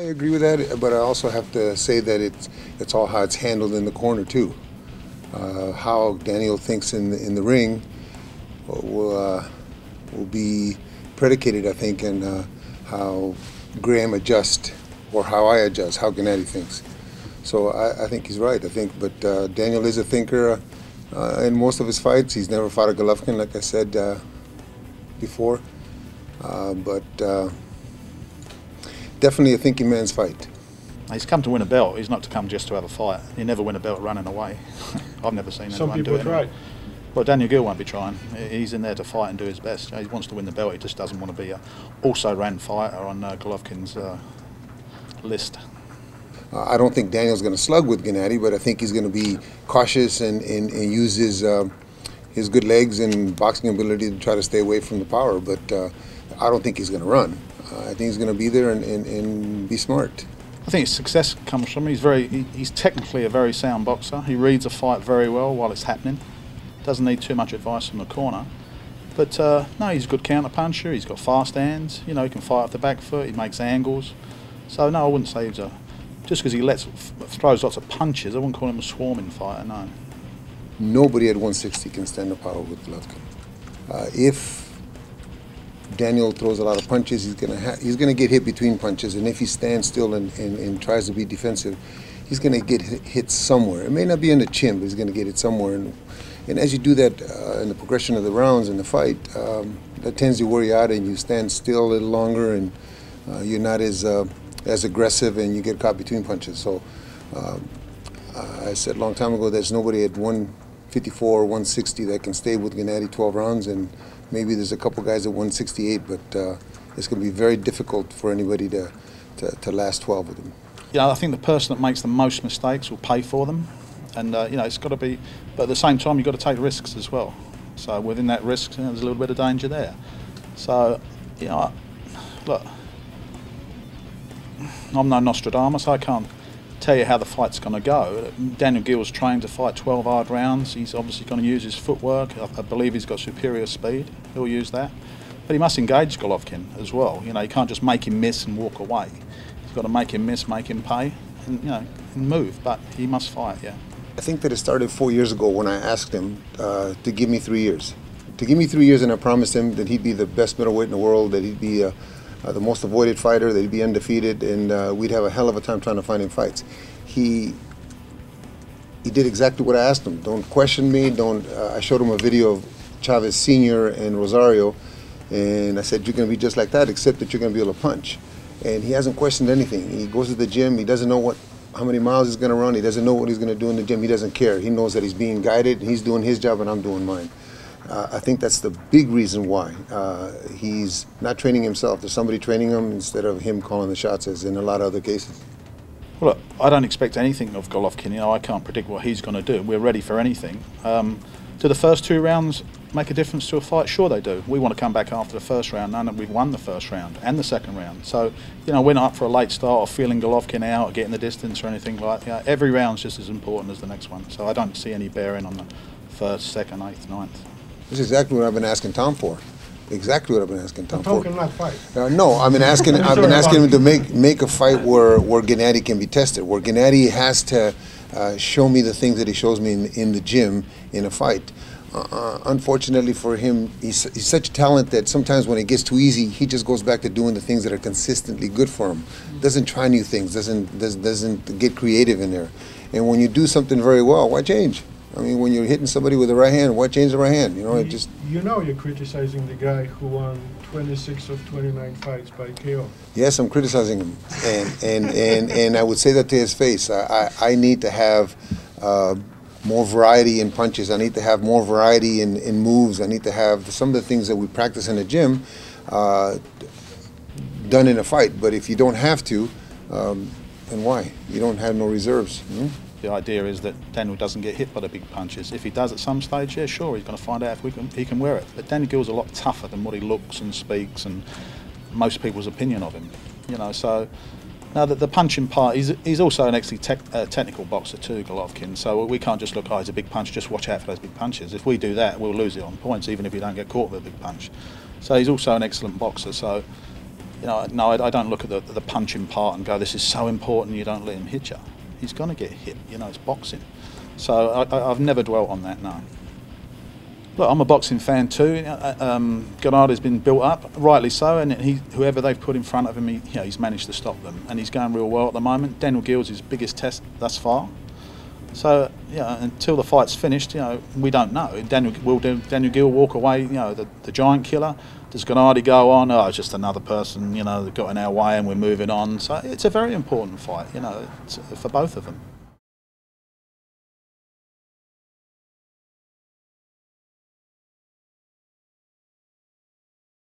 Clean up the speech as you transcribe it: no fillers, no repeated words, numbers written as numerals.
agree with that, but I also have to say that it's all how it's handled in the corner too. How Daniel thinks in the ring will be predicated, I think, on how Graham adjusts or how I adjust, how Gennady thinks. So I think he's right. But Daniel is a thinker in most of his fights. He's never fought a Golovkin, like I said before, but definitely a thinking man's fight. He's come to win a belt. He's not to come just to have a fight. You never win a belt running away. I've never seen anyone do it. Some people try. Well, Daniel Geale won't be trying. He's in there to fight and do his best. He wants to win the belt. He just doesn't want to be a also-ran fighter on Golovkin's list. I don't think Daniel's going to slug with Gennady, but I think he's going to be cautious and use his good legs and boxing ability to try to stay away from the power. But I don't think he's going to run. I think he's going to be there and be smart. I think his success comes from he's technically a very sound boxer. He reads a fight very well while it's happening. Doesn't need too much advice from the corner. But no, he's a good counter puncher. He's got fast hands. You know, he can fight off the back foot. He makes angles. So no, I wouldn't say he's just because he throws lots of punches. I wouldn't call him a swarming fighter. No. Nobody at 160 can stand the power with Golovkin. If Daniel throws a lot of punches, he's gonna get hit between punches, and if he stands still and tries to be defensive, he's gonna get hit somewhere. It may not be in the chin, but he's gonna get it somewhere. And as you do that in the progression of the rounds in the fight, that tends to wear you out, and you stand still a little longer, and you're not as aggressive, and you get caught between punches. So I said a long time ago, there's nobody at 154 or 160 that can stay with Gennady 12 rounds, and maybe there's a couple guys at 168, but it's going to be very difficult for anybody to last 12 with him. I think the person that makes the most mistakes will pay for them, and it's got to be. But at the same time, you've got to take risks as well. So within that risk, there's a little bit of danger there. So look, I'm no Nostradamus. I can't tell you how the fight's going to go. Daniel Geale's trained to fight 12 hard rounds. He's obviously going to use his footwork. I believe he's got superior speed. He'll use that. But he must engage Golovkin as well. You can't just make him miss and walk away. He's got to make him miss, make him pay, and move. But he must fight, yeah. I think that it started 4 years ago when I asked him to give me 3 years. To give me 3 years, and I promised him that he'd be the best middleweight in the world, that he'd be the most avoided fighter, that he'd be undefeated, and we'd have a hell of a time trying to find him fights. He did exactly what I asked him. Don't question me. I showed him a video of Chavez Sr. and Rosario, and I said, you're going to be just like that, except that you're going to be able to punch. And he hasn't questioned anything. He goes to the gym. He doesn't know how many miles he's going to run. He doesn't know what he's going to do in the gym. He doesn't care. He knows that he's being guided. He's doing his job, and I'm doing mine. I think that's the big reason why he's not training himself. There's somebody training him instead of him calling the shots, as in a lot of other cases. Well, look, I don't expect anything of Golovkin. I can't predict what he's going to do. We're ready for anything. Do the first 2 rounds make a difference to a fight? Sure they do. We want to come back after the first round, knowing that we've won the first round and the second round. So, we're not up for a late start or feeling Golovkin out or getting the distance or anything like that. Every round's just as important as the next one. So I don't see any bearing on the first, second, 8th, 9th. This is exactly what I've been asking Tom for. Exactly what I've been asking Tom for. Tom cannot fight. No, I've been asking him to make a fight where Gennady can be tested, where Gennady has to show me the things that he shows me in the gym in a fight. Unfortunately for him, he's such a talent that sometimes when it gets too easy, he just goes back to doing the things that are consistently good for him. Doesn't try new things. Doesn't get creative in there. And when you do something very well, why change? I mean, when you're hitting somebody with the right hand, why change the right hand? You're criticizing the guy who won 26 of 29 fights by KO. Yes, I'm criticizing him, and I would say that to his face. I need to have more variety in punches. I need to have more variety in moves. I need to have some of the things that we practice in the gym done in a fight. But if you don't have to, then why? You don't have no reserves. The idea is that Daniel doesn't get hit by the big punches. If he does at some stage, yeah, sure, he's going to find out if he can wear it. But Daniel Geale's a lot tougher than what he looks and speaks and most people's opinion of him. So now that the punching part, he's also an excellent technical boxer too, Golovkin. So we can't just look, he's a big puncher, just watch out for those big punches. If we do that, we'll lose it on points, even if we don't get caught with a big punch. So he's also an excellent boxer. So You know, no, I don't look at the punching part and go, this is so important, you don't let him hit you. He's going to get hit, you know, it's boxing. So I've never dwelt on that, no. Look, I'm a boxing fan too. Gennady's been built up, rightly so, and whoever they've put in front of him, you know, he's managed to stop them, and he's going real well at the moment. Daniel Geale's his biggest test thus far. So, yeah, until the fight's finished, you know, we don't know. Will Daniel Geale walk away, you know, the giant killer? Does Gennady go on? Oh, it's just another person, you know, that got in our way and we're moving on. So it's a very important fight, you know, for both of them.